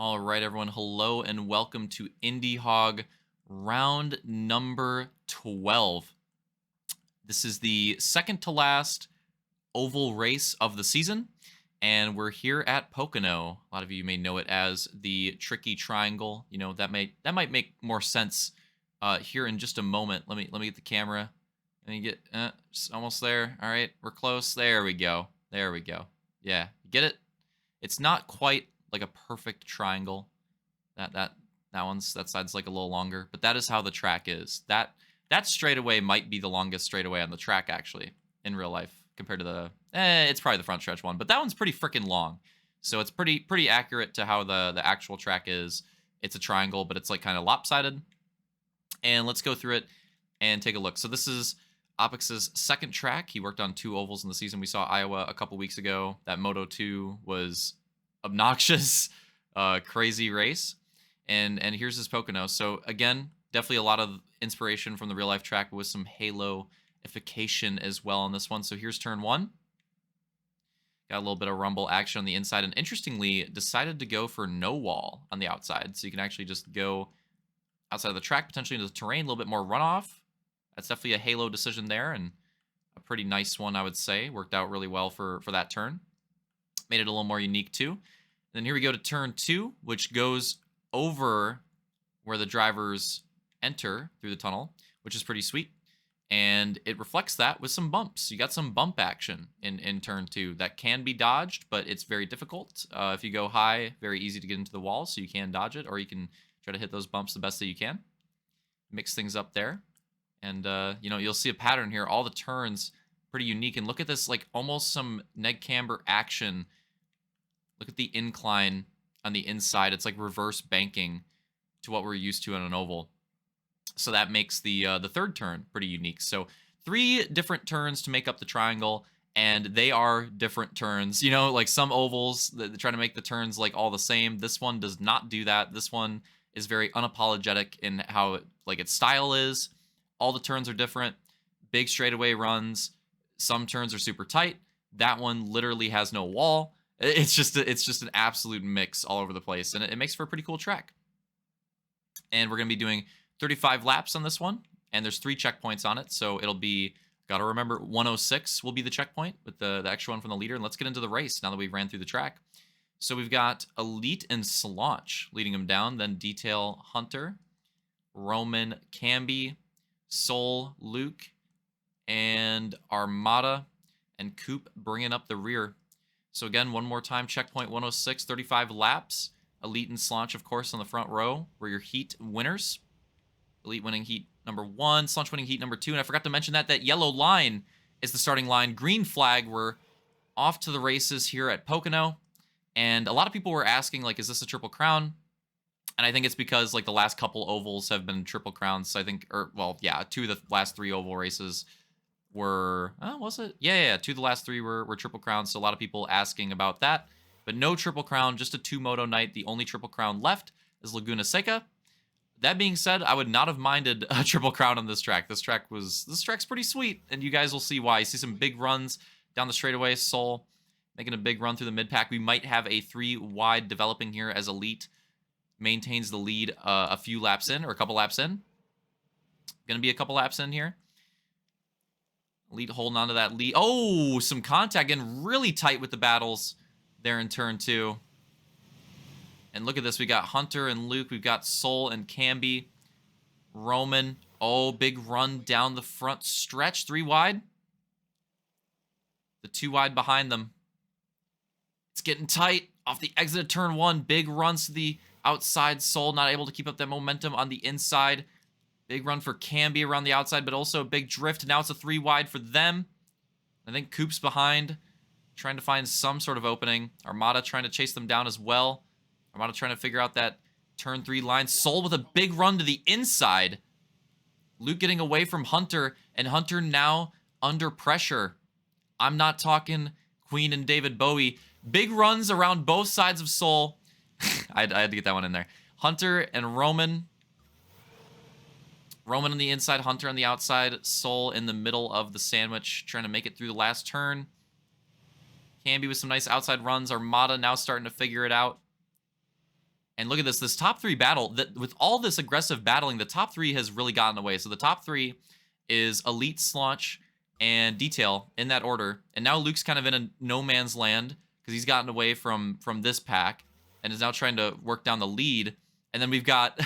All right, everyone. Hello and welcome to IndyHog round number 12. This is the second to last oval race of the season, and we're here at Pocono. A lot of you may know it as the Tricky Triangle. You know, that might make more sense here in just a moment. Let me get the camera. Let me get almost there. All right, we're close. There we go. There we go. Yeah, you get it? It's not quite like a perfect triangle. That side's like a little longer, but that is how the track is. That straightaway might be the longest straightaway on the track actually in real life compared to the it's probably the front stretch one, but that one's pretty freaking long. So it's pretty accurate to how the actual track is. It's a triangle, but it's like kind of lopsided. And let's go through it and take a look. So this is Opix's second track. He worked on 2 ovals in the season. We saw Iowa a couple weeks ago. That Moto 2 was obnoxious, crazy race. And here's his Pocono. So again, definitely a lot of inspiration from the real life track with some halo-ification as well on this one. So here's turn 1. Got a little bit of rumble action on the inside, and interestingly decided to go for no wall on the outside. So you can actually just go outside of the track, potentially into the terrain, a little bit more runoff. That's definitely a halo decision there, and a pretty nice one, I would say. Worked out really well for that turn. Made it a little more unique too. Then here we go to turn 2, which goes over where the drivers enter through the tunnel, which is pretty sweet. And it reflects that with some bumps. You got some bump action in turn 2 that can be dodged, but it's very difficult. If you go high, very easy to get into the wall, so you can dodge it, or you can try to hit those bumps the best that you can. Mix things up there. And, you'll see a pattern here. All the turns pretty unique. And look at this, like almost some neg camber action. Look at the incline on the inside. It's like reverse banking to what we're used to in an oval. So that makes the third turn pretty unique. So 3 different turns to make up the triangle, and they are different turns. You know, like some ovals, they try to make the turns like all the same. This one does not do that. This one is very unapologetic in how its style is. All the turns are different. Big straightaway runs. Some turns are super tight. That one literally has no wall. It's just an absolute mix all over the place, and it makes for a pretty cool track. And we're going to be doing 35 laps on this one, and there's 3 checkpoints on it, so it'll be, gotta remember, 106 will be the checkpoint with the extra one from the leader. And let's get into the race now that we've ran through the track. So we've got Elite and Slaunch leading them down, then Detail Hunter, Roman Camby, Soul Luke, and Armada, and Coop bringing up the rear. So again, one more time, checkpoint 106, 35 laps. Elite and Slaunch, of course, on the front row were your heat winners. Elite winning heat number 1, Slaunch winning heat number 2. And I forgot to mention that yellow line is the starting line. Green flag, we're off to the races here at Pocono. And a lot of people were asking, like, is this a Triple Crown? And I think it's because, like, the last couple ovals have been Triple Crowns. I think, 2 of the last 3 oval races were, was it? Yeah, 2 of the last 3 were Triple Crowns. So a lot of people asking about that. But no Triple Crown, just a 2 moto night. The only Triple Crown left is Laguna Seca. That being said, I would not have minded a Triple Crown on this track. This track's pretty sweet, and you guys will see why. You see some big runs down the straightaway. Soul making a big run through the mid-pack. We might have a 3 wide developing here as Elite maintains the lead a few laps in, or a couple laps in. Gonna be a couple laps in here. Elite holding on to that lead. Oh, some contact, getting really tight with the battles there in turn 2. And look at this. We got Hunter and Luke. We've got Soul and Camby. Roman. Oh, big run down the front stretch. 3 wide. The 2 wide behind them. It's getting tight. Off the exit of turn 1. Big runs to the outside. Soul not able to keep up that momentum on the inside. Big run for Camby around the outside, but also a big drift. Now it's a 3 wide for them. I think Coop's behind, trying to find some sort of opening. Armada trying to chase them down as well. Armada trying to figure out that turn 3 line. Soul with a big run to the inside. Luke getting away from Hunter, and Hunter now under pressure. I'm not talking Queen and David Bowie. Big runs around both sides of Soul. I had to get that one in there. Hunter and Roman. Roman on the inside, Hunter on the outside. Soul in the middle of the sandwich, trying to make it through the last turn. Camby with some nice outside runs. Armada now starting to figure it out. And look at this top 3 battle. With all this aggressive battling, the top 3 has really gotten away. So the top 3 is Elite, Slaunch, and Detail in that order. And now Luke's kind of in a no man's land because he's gotten away from this pack and is now trying to work down the lead. And then we've got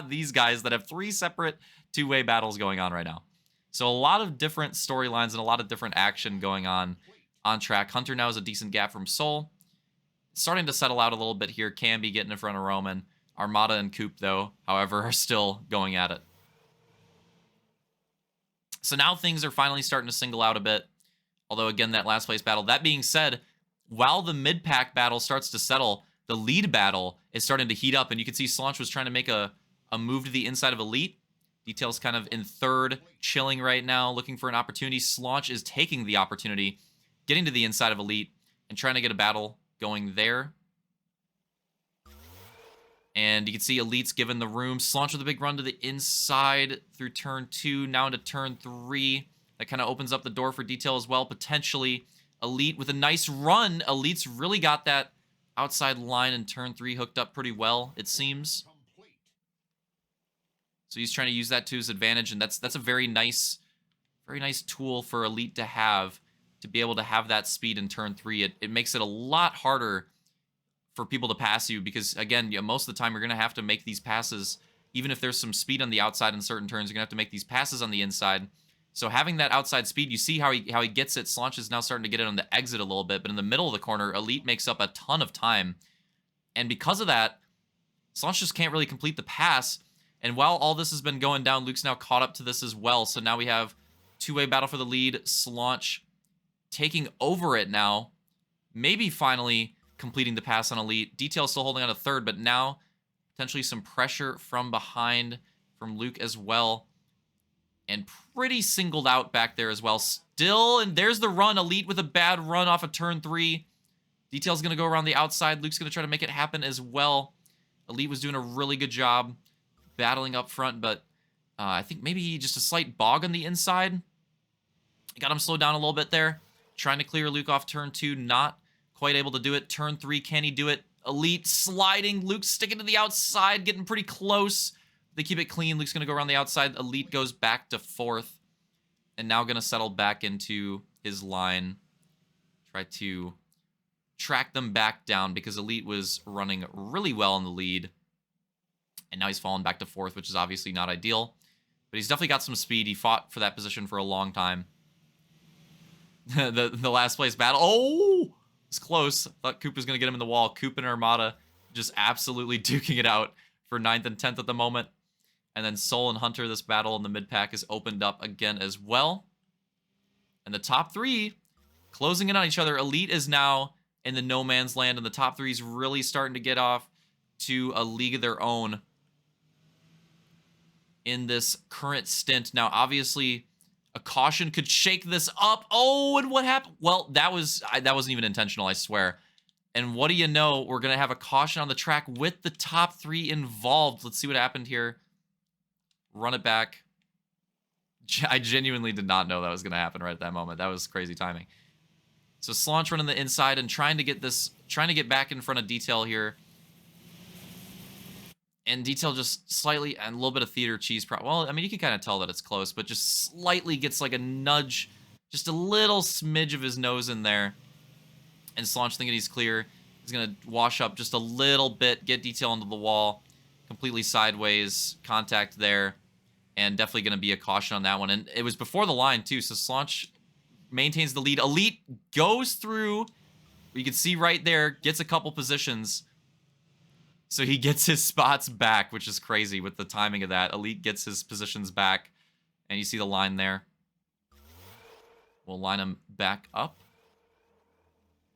these guys that have 3 separate two-way battles going on right now. So a lot of different storylines and a lot of different action going on track. Hunter now has a decent gap from Soul. Starting to settle out a little bit here. Camby getting in front of Roman. Armada and Coop, though, however, are still going at it. So now things are finally starting to single out a bit. Although, again, that last place battle. That being said, while the mid-pack battle starts to settle, the lead battle is starting to heat up. And you can see Slaunch was trying to make a move to the inside of Elite. Detail's kind of in third, chilling right now, looking for an opportunity. Slaunch is taking the opportunity, getting to the inside of Elite, and trying to get a battle going there. And you can see Elite's given the room. Slaunch with a big run to the inside through turn 2, now into turn 3. That kind of opens up the door for Detail as well, potentially. Elite with a nice run. Elite's really got that outside line in turn 3 hooked up pretty well, it seems. So he's trying to use that to his advantage, and that's a very nice tool for Elite to have, to be able to have that speed in turn 3. It makes it a lot harder for people to pass you because, again, most of the time you're going to have to make these passes. Even if there's some speed on the outside in certain turns, you're going to have to make these passes on the inside. So having that outside speed, you see how he gets it. Slaunch is now starting to get it on the exit a little bit, but in the middle of the corner, Elite makes up a ton of time. And because of that, Slaunch just can't really complete the pass. And while all this has been going down, Luke's now caught up to this as well. So now we have two-way battle for the lead. Slaunch taking over it now. Maybe finally completing the pass on Elite. Detail still holding on to third, but now potentially some pressure from behind from Luke as well. And pretty singled out back there as well. Still, and there's the run. Elite with a bad run off of turn 3. Detail's going to go around the outside. Luke's going to try to make it happen as well. Elite was doing a really good job battling up front, but I think maybe just a slight bog on the inside. Got him slowed down a little bit there. Trying to clear Luke off turn 2. Not quite able to do it. Turn 3, can he do it? Elite sliding. Luke's sticking to the outside, getting pretty close. They keep it clean. Luke's going to go around the outside. Elite goes back to 4th. And now going to settle back into his line. Try to track them back down because Elite was running really well in the lead. And now he's fallen back to 4th, which is obviously not ideal. But he's definitely got some speed. He fought for that position for a long time. the last place battle. Oh! It's close. Thought Coop was going to get him in the wall. Coop and Armada just absolutely duking it out for 9th and 10th at the moment. And then Soul and Hunter, this battle in the mid-pack is opened up again as well. And the top 3 closing in on each other. Elite is now in the no man's land, and the top 3 is really starting to get off to a league of their own in this current stint. Now, obviously, a caution could shake this up. Oh, and what happened? Well, that wasn't even intentional, I swear. And what do you know? We're going to have a caution on the track with the top 3 involved. Let's see what happened here. Run it back. I genuinely did not know that was going to happen right at that moment. That was crazy timing. So Slaunch running the inside and trying to get back in front of Detail here. And Detail just slightly, and a little bit of theater cheese. Well, I mean, you can kind of tell that it's close, but just slightly gets like a nudge, just a little smidge of his nose in there. And Slaunch thinking he's clear. He's going to wash up just a little bit, get Detail onto the wall. Completely sideways contact there. And definitely going to be a caution on that one. And it was before the line, too. So Slaunch maintains the lead. Elite goes through. You can see right there, gets a couple positions. So he gets his spots back, which is crazy with the timing of that. Elite gets his positions back. And you see the line there. We'll line him back up.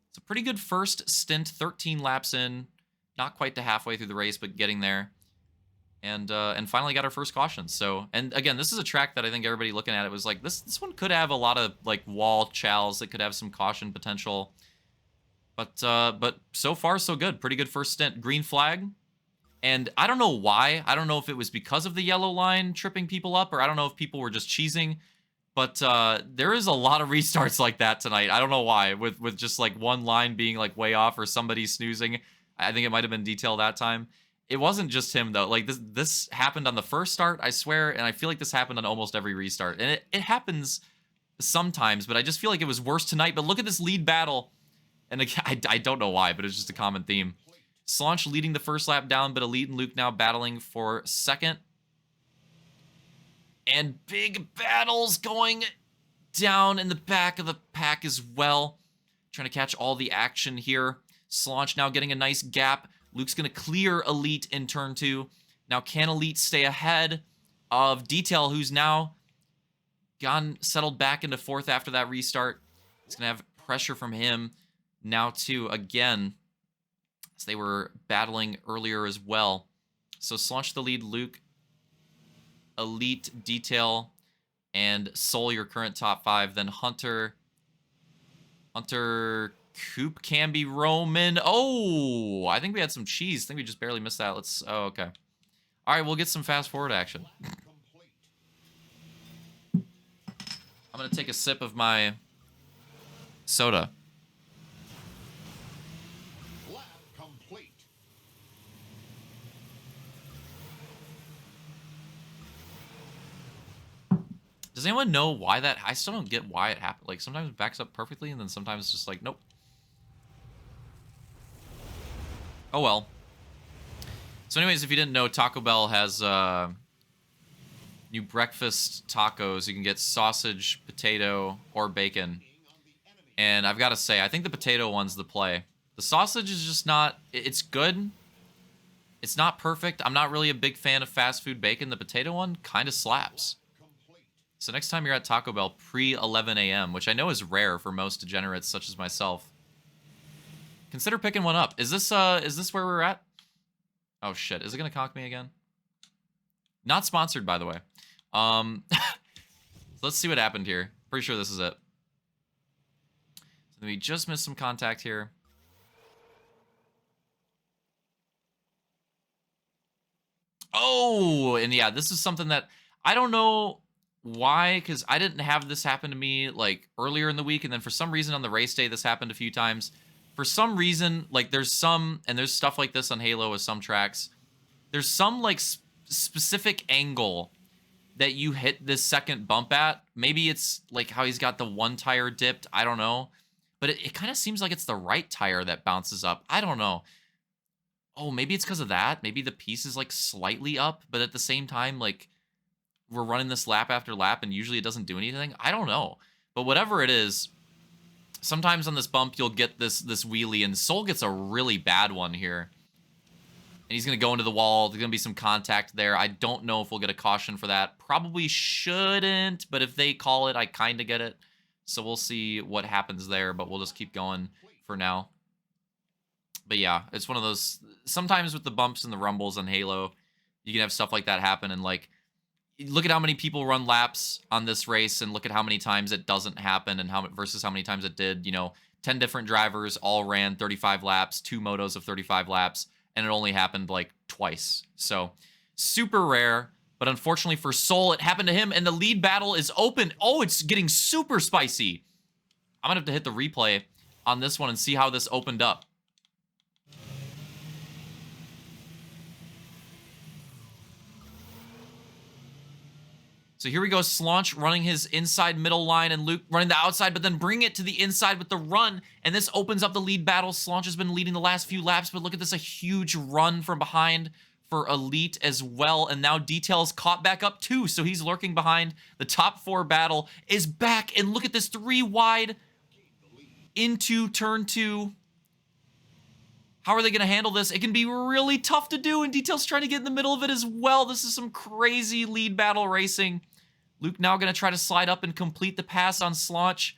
It's a pretty good first stint. 13 laps in. Not quite to halfway through the race, but getting there. And finally got our first caution. So, and again, this is a track that I think everybody looking at it was like, this one could have a lot of like wall chows that could have some caution potential. But so far so good. Pretty good first stint. Green flag. And I don't know why. I don't know if it was because of the yellow line tripping people up, or I don't know if people were just cheesing. But there is a lot of restarts like that tonight. I don't know why. With just like one line being like way off or somebody snoozing. I think it might have been Detail that time. It wasn't just him though. Like this happened on the first start, I swear, and I feel like this happened on almost every restart. And it happens sometimes, but I just feel like it was worse tonight. But look at this lead battle. And again, I don't know why, but it's just a common theme. Slaunch leading the first lap down, but Elite and Luke now battling for second. And big battles going down in the back of the pack as well. Trying to catch all the action here. Slaunch now getting a nice gap. Luke's going to clear Elite in turn 2. Now, can Elite stay ahead of Detail, who's now settled back into 4th after that restart? It's going to have pressure from him now, too, again, as they were battling earlier as well. So, Slaunch the lead, Luke, Elite, Detail, and Soul, your current top 5. Then Hunter, Coop, Camby, Roman. Oh, I think we had some cheese. I think we just barely missed that. Oh, okay. All right, we'll get some fast forward action. I'm going to take a sip of my soda. Does anyone know why that? I still don't get why it happened. Like, sometimes it backs up perfectly, and then sometimes it's just like, nope. Oh, well. So anyways, if you didn't know, Taco Bell has new breakfast tacos. You can get sausage, potato, or bacon. And I've got to say, I think the potato one's the play. The sausage is just not... It's good. It's not perfect. I'm not really a big fan of fast food bacon. The potato one kind of slaps. So next time you're at Taco Bell pre-11 a.m., which I know is rare for most degenerates such as myself, consider picking one up. Is this where we're at? Oh shit, is it gonna conk me again? Not sponsored, by the way. So let's see what happened here. Pretty sure this is it. So we just missed some contact here. Oh, and yeah, this is something that I don't know why, because I didn't have this happen to me like earlier in the week, and then for some reason on the race day this happened a few times. For some reason, like there's stuff like this on Halo with some tracks. There's some like specific angle that you hit this second bump at. Maybe it's like how he's got the one tire dipped. I don't know. But it kind of seems like it's the right tire that bounces up. I don't know. Oh, maybe it's because of that. Maybe the piece is like slightly up, but at the same time, like we're running this lap after lap and usually it doesn't do anything. I don't know. But whatever it is, sometimes on this bump, you'll get this wheelie, and Soul gets a really bad one here. And he's going to go into the wall. There's going to be some contact there. I don't know if we'll get a caution for that. Probably shouldn't, but if they call it, I kind of get it. So we'll see what happens there, but we'll just keep going for now. But yeah, it's one of those... Sometimes with the bumps and the rumbles on Halo, you can have stuff like that happen, and like, look at how many people run laps on this race, and look at how many times it doesn't happen, and versus how many times it did. You know, 10 different drivers all ran 35 laps, 2 motos of 35 laps, and it only happened like twice. So super rare, but unfortunately for Soul, it happened to him, and the lead battle is open. Oh, it's getting super spicy. I'm gonna have to hit the replay on this one and see how this opened up. So here we go, Slaunch running his inside middle line and Luke running the outside, but then bring it to the inside with the run, and this opens up the lead battle. Slaunch has been leading the last few laps, but look at this, a huge run from behind for Elite as well, and now Detail's caught back up too, so he's lurking behind. The top 4 battle is back, and look at this 3 wide into turn 2. How are they going to handle this? It can be really tough to do, and Detail's trying to get in the middle of it as well. This is some crazy lead battle racing. Luke now going to try to slide up and complete the pass on Slaunch.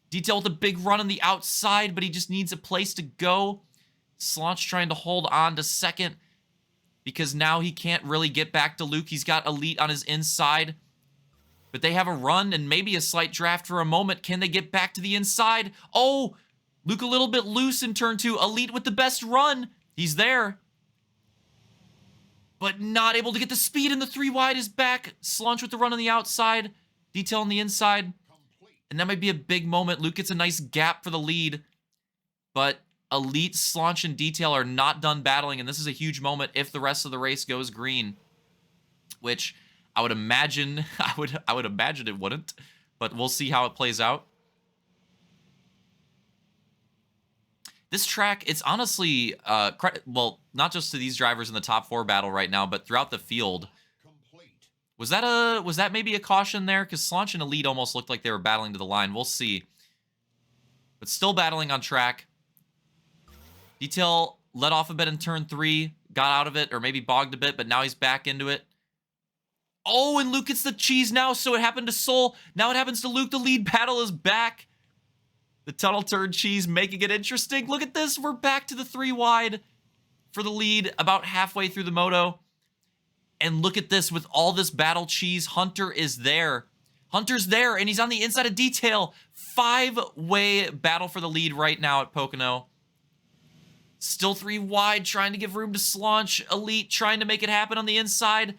Detail with a big run on the outside, but he just needs a place to go. Slaunch trying to hold on to second because now he can't really get back to Luke. He's got Elite on his inside, but they have a run and maybe a slight draft for a moment. Can they get back to the inside? Oh, Luke a little bit loose in turn 2. Elite with the best run. He's there, but not able to get the speed, and the 3 wide is back. Slaunch with the run on the outside, Detail on the inside, and that might be a big moment. Luke gets a nice gap for the lead, but Elite, Slaunch, and Detail are not done battling, and this is a huge moment if the rest of the race goes green, which I would imagine I would imagine it wouldn't, but we'll see how it plays out. This track, it's honestly, well, not just to these drivers in the top 4 battle right now, but throughout the field. Was that maybe a caution there? Because Slaunch and Elite almost looked like they were battling to the line. We'll see. But still battling on track. Detail let off a bit in turn 3, got out of it, or maybe bogged a bit, but now he's back into it. Oh, and Luke gets the cheese now, so it happened to Soul. Now it happens to Luke. The lead battle is back. The tunnel turn cheese making it interesting. Look at this. We're back to the 3 wide for the lead about halfway through the moto. And look at this. With all this battle cheese, Hunter is there. Hunter's there, and he's on the inside of Detail. 5-way battle for the lead right now at Pocono. Still 3 wide, trying to give room to Slaunch. Elite trying to make it happen on the inside.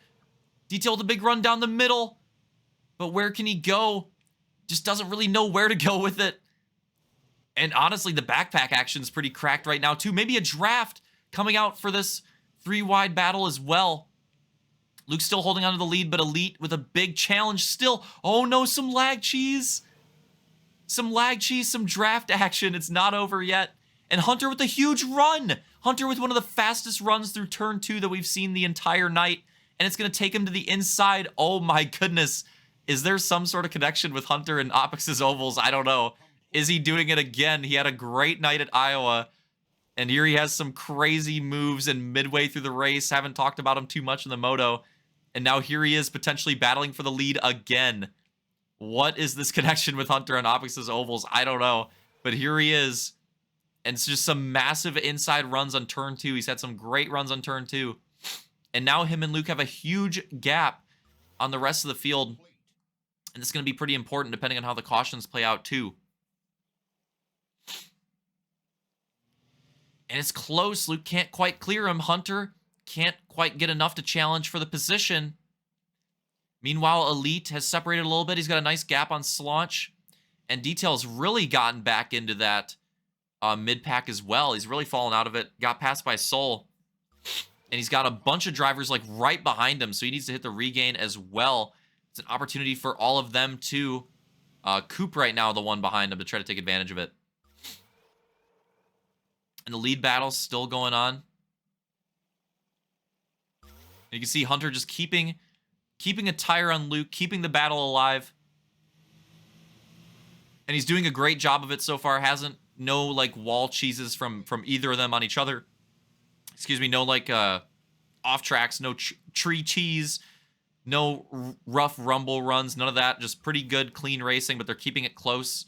Detail with a big run down the middle. But where can he go? Just doesn't really know where to go with it. And honestly, the backpack action's pretty cracked right now, too. Maybe a draft coming out for this 3 wide battle as well. Luke's still holding on to the lead, but Elite with a big challenge still. Oh no, some lag cheese. Some lag cheese, some draft action. It's not over yet. And Hunter with a huge run. Hunter with one of the fastest runs through turn 2 that we've seen the entire night. And it's going to take him to the inside. Oh my goodness. Is there some sort of connection with Hunter and Opix's ovals? I don't know. Is he doing it again? He had a great night at Iowa. And here he has some crazy moves and midway through the race. Haven't talked about him too much in the moto. And now here he is potentially battling for the lead again. What is this connection with Hunter and Opix's ovals? I don't know. But here he is. And it's just some massive inside runs on turn 2. He's had some great runs on turn 2. And now him and Luke have a huge gap on the rest of the field. And this is going to be pretty important depending on how the cautions play out too. And it's close. Luke can't quite clear him. Hunter can't quite get enough to challenge for the position. Meanwhile, Elite has separated a little bit. He's got a nice gap on Slaunch. And Detail's really gotten back into that mid-pack as well. He's really fallen out of it. Got passed by Soul. And he's got a bunch of drivers like right behind him. So he needs to hit the regain as well. It's an opportunity for all of them to Coop right now, the one behind him, to try to take advantage of it. And the lead battle's still going on. You can see Hunter just keeping a tire on Luke, keeping the battle alive. And he's doing a great job of it so far. Hasn't no like wall cheeses from either of them on each other. Excuse me, no like off tracks, no tree cheese, no rough rumble runs, none of that. Just pretty good, clean racing, but they're keeping it close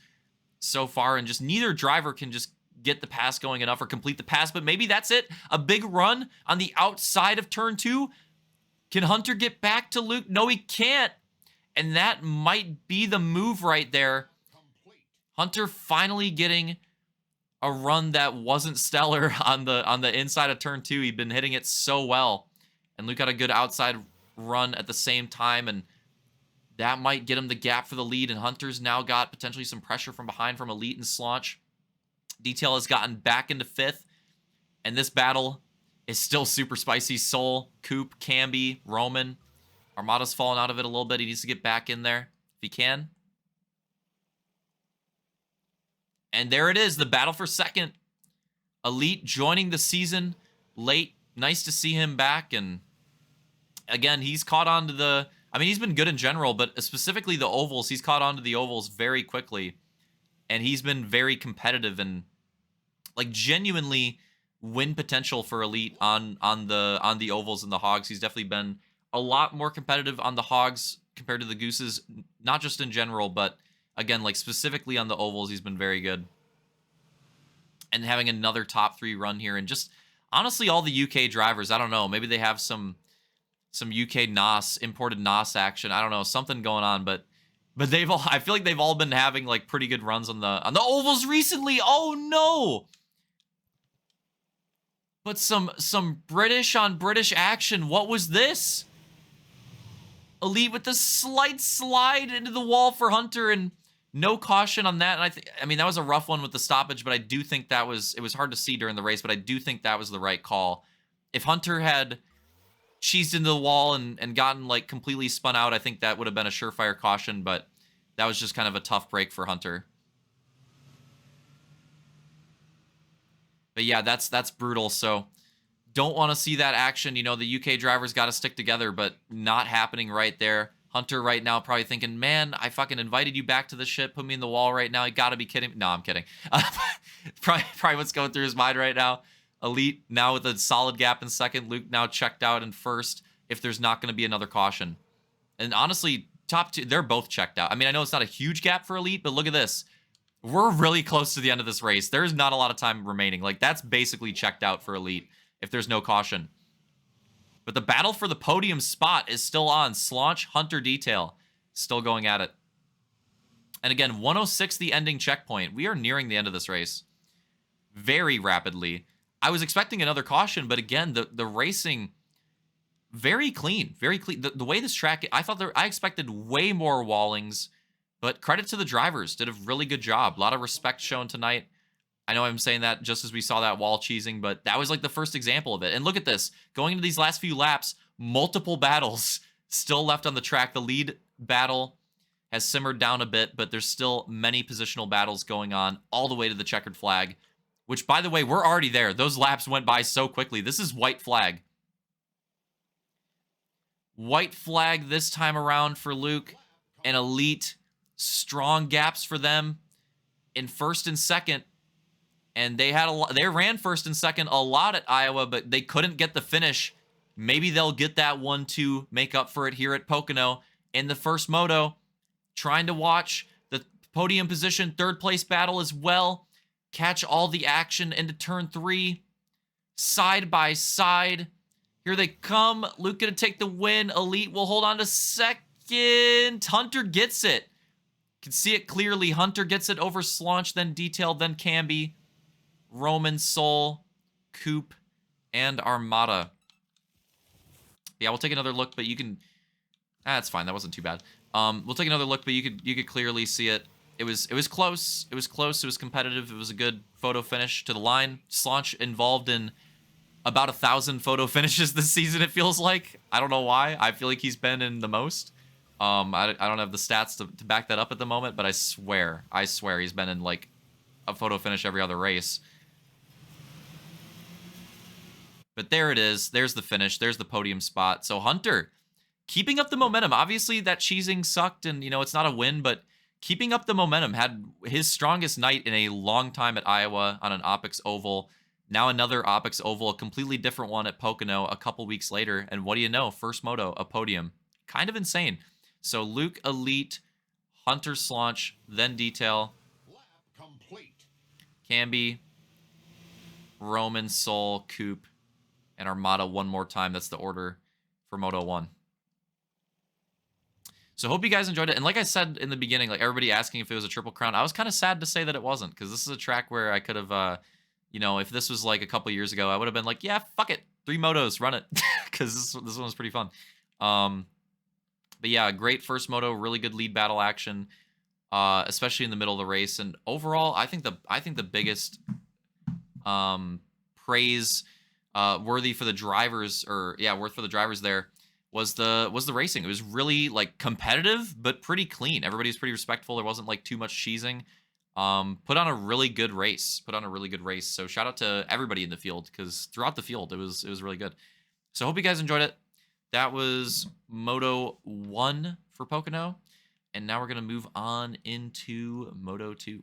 so far. And just neither driver can just get the pass going enough or complete the pass. But maybe that's it. A big run on the outside of turn 2. Can Hunter get back to Luke? No, he can't. And that might be the move right there. Hunter finally getting a run that wasn't stellar on the inside of turn 2. He'd been hitting it so well. And Luke got a good outside run at the same time. And that might get him the gap for the lead. And Hunter's now got potentially some pressure from behind from Elite and Slaunch. Detail has gotten back into 5th. And this battle is still super spicy. Soul, Coop, Camby, Roman. Armada's fallen out of it a little bit. He needs to get back in there if he can. And there it is, the battle for second. Elite joining the season late. Nice to see him back. And again, he's caught on to the... I mean, he's been good in general, but specifically the ovals. He's caught on to the ovals very quickly. And he's been very competitive and like genuinely win potential for Elite on the ovals and the hogs. He's definitely been a lot more competitive on the hogs compared to the gooses, not just in general, but again, like specifically on the ovals, he's been very good. And having another top 3 run here, and just honestly, all the UK drivers, I don't know, maybe they have some UK NOS, imported NOS action. I don't know, something going on, but they've all, I feel like they've all been having like pretty good runs on the ovals recently. Oh no! But some British on British action. What was this? Elite with the slight slide into the wall for Hunter, and No caution on that. And I mean, that was a rough one with the stoppage, but I do think it was hard to see during the race, but I do think that was the right call. If Hunter had cheesed into the wall and gotten like completely spun out, I think that would have been a surefire caution, but that was just kind of a tough break for Hunter. But yeah, that's brutal. So don't want to see that action. You know, the UK drivers got to stick together, but not happening right there. Hunter right now probably thinking, man, I fucking invited you back to the ship, put me in the wall right now. You got to be kidding me. No, I'm kidding. Probably what's going through his mind right now. Elite now with a solid gap in second. Luke now checked out in first if there's not going to be another caution. And honestly, top two, they're both checked out. I mean, I know it's not a huge gap for Elite, but look at this. We're really close to the end of this race. There's not a lot of time remaining. Like, that's basically checked out for Elite if there's no caution. But the battle for the podium spot is still on. Slaunch, Hunter, Detail still going at it. And again, 106 the ending checkpoint. We are nearing the end of this race very rapidly. I was expecting another caution, but again, the racing very clean, very clean. The way this track, I expected way more wallings, but credit to the drivers, did a really good job. A lot of respect shown tonight. I know I'm saying that just as we saw that wall cheesing, but that was like the first example of it. And look at this. Going into these last few laps, multiple battles still left on the track. The lead battle has simmered down a bit, but there's still many positional battles going on all the way to the checkered flag, which, by the way, we're already there. Those laps went by so quickly. This is white flag. White flag this time around for Luke and Elite. Strong gaps for them in first and second. And they ran first and second a lot at Iowa, but they couldn't get the finish. Maybe they'll get that one to make up for it here at Pocono in the first moto. Trying to watch the podium position, third place battle as well. Catch all the action into turn 3. Side by side. Here they come. Luke gonna take the win. Elite will hold on to second. Hunter gets it. Can see it clearly. Hunter gets it over Slaunch, then Detail, then Camby. Roman, Soul, Coop, and Armada. Yeah, we'll take another look, but you can... That's fine. That wasn't too bad. We'll take another look, but you could clearly see it. It was close. It was close. It was competitive. It was a good photo finish to the line. Slaunch involved in about 1,000 photo finishes this season, it feels like. I don't know why. I feel like he's been in the most. I don't have the stats to back that up at the moment, but I swear he's been in like a photo finish every other race. But there it is. There's the finish. There's the podium spot. So Hunter keeping up the momentum. Obviously, that cheesing sucked, and, you know, it's not a win, but keeping up the momentum. Had his strongest night in a long time at Iowa on an Opix Oval. Now another Opix Oval, a completely different one at Pocono a couple weeks later. And what do you know? First moto, a podium. Kind of insane. So Luke, Elite, Hunter, Slaunch, then Detail. Camby, Roman, Soul, Coop, and Armada one more time. That's the order for Moto 1. So hope you guys enjoyed it. And like I said in the beginning, like everybody asking if it was a Triple Crown, I was kind of sad to say that it wasn't, because this is a track where I could have, you know, if this was like a couple years ago, I would have been like, yeah, fuck it. 3 motos, run it. Because this one was pretty fun. But yeah, great first moto, really good lead battle action, especially in the middle of the race. And overall, I think the biggest praise worthy for the drivers, worth for the drivers there, was the racing. It was really like competitive, but pretty clean. Everybody was pretty respectful. There wasn't like too much cheesing. Put on a really good race. So shout out to everybody in the field, because throughout the field it was really good. So hope you guys enjoyed it. That was Moto 1 for Pocono, and now we're gonna move on into Moto 2.